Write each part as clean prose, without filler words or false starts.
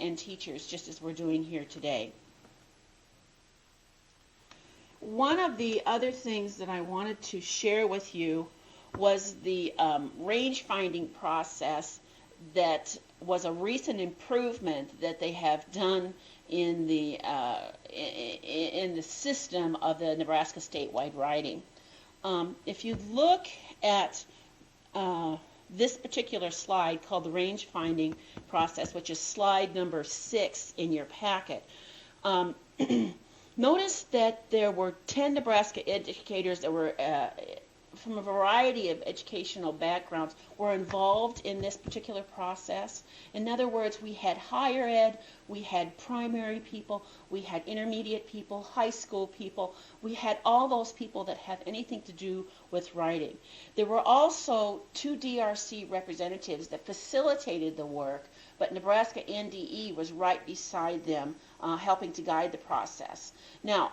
and teachers, just as we're doing here today. One of the other things that I wanted to share with you was the range finding process that was a recent improvement that they have done in the system of the Nebraska statewide writing. If you look at this particular slide called the range finding process, which is slide number 6 in your packet, notice that there were 10 Nebraska educators that were from a variety of educational backgrounds were involved in this particular process. In other words, we had higher ed, we had primary people, we had intermediate people, high school people, we had all those people that have anything to do with writing. There were also 2 DRC representatives that facilitated the work, but Nebraska NDE was right beside them, helping to guide the process. Now,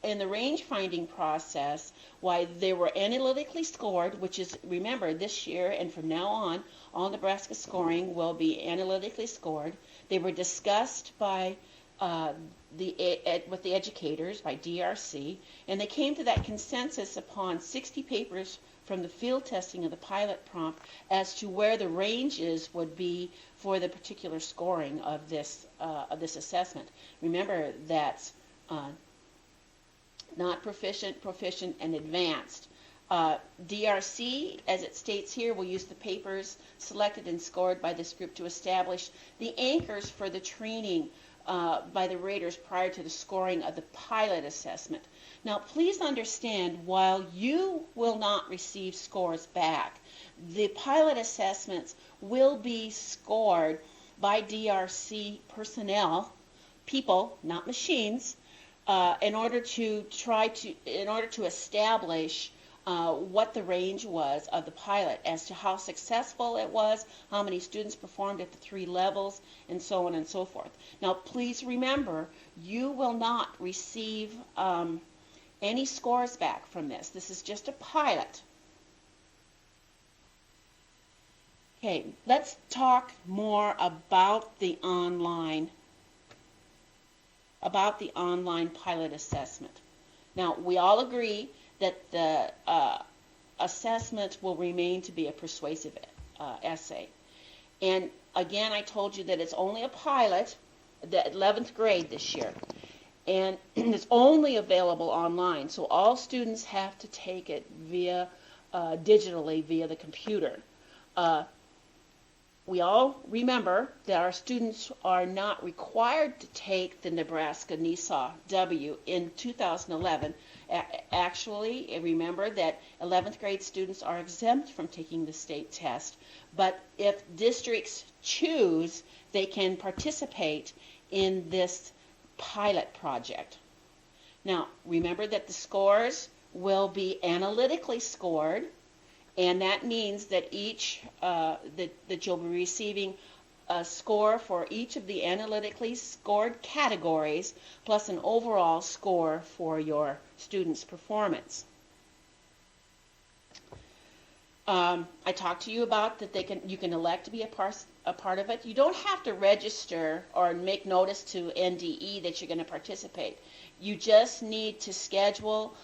in the range finding process, why they were analytically scored, which is, remember, this year and from now on, all Nebraska scoring will be analytically scored. They were discussed by with the educators, by DRC, and they came to that consensus upon 60 papers from the field testing of the pilot prompt as to where the ranges would be for the particular scoring of this assessment. Remember, that's not proficient, proficient, and advanced. DRC, as it states here, will use the papers selected and scored by this group to establish the anchors for the training by the raters prior to the scoring of the pilot assessment. Now, please understand, while you will not receive scores back, the pilot assessments will be scored by DRC personnel, people, not machines, in order to establish what the range was of the pilot, as to how successful it was, how many students performed at the 3 levels, and so on and so forth. Now, please remember, you will not receive any scores back from this. This is just a pilot. Okay, let's talk more about the online pilot assessment. Now, we all agree that the assessment will remain to be a persuasive essay. And again, I told you that it's only a pilot, the 11th grade this year. And it's only available online, so all students have to take it via digitally via the computer. We all remember that our students are not required to take the Nebraska NeSA-W in 2011. Actually, remember that 11th grade students are exempt from taking the state test, but if districts choose, they can participate in this pilot project. Now, remember that the scores will be analytically scored, and that means that that you'll be receiving a score for each of the analytically scored categories, plus an overall score for your students' performance. I talked to you about that you can elect to be a part of it. You don't have to register or make notice to NDE that you're going to participate. You just need to schedule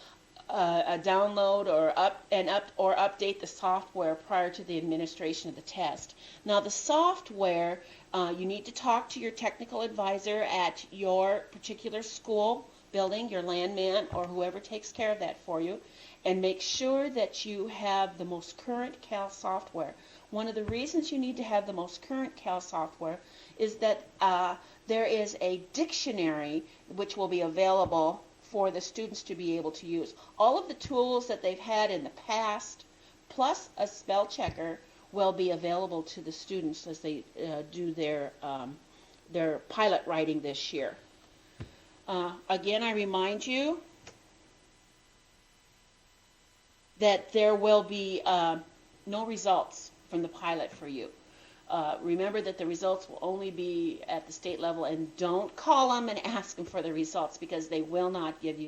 a download or update the software prior to the administration of the test. Now, the software, you need to talk to your technical advisor at your particular school building, your landman, or whoever takes care of that for you, and make sure that you have the most current CAL software. One of the reasons you need to have the most current CAL software is that there is a dictionary which will be available for the students to be able to use. All of the tools that they've had in the past, plus a spell checker, will be available to the students as they do their pilot writing this year. Again, I remind you that there will be no results from the pilot for you. Remember that the results will only be at the state level, and don't call them and ask them for the results, because they will not give you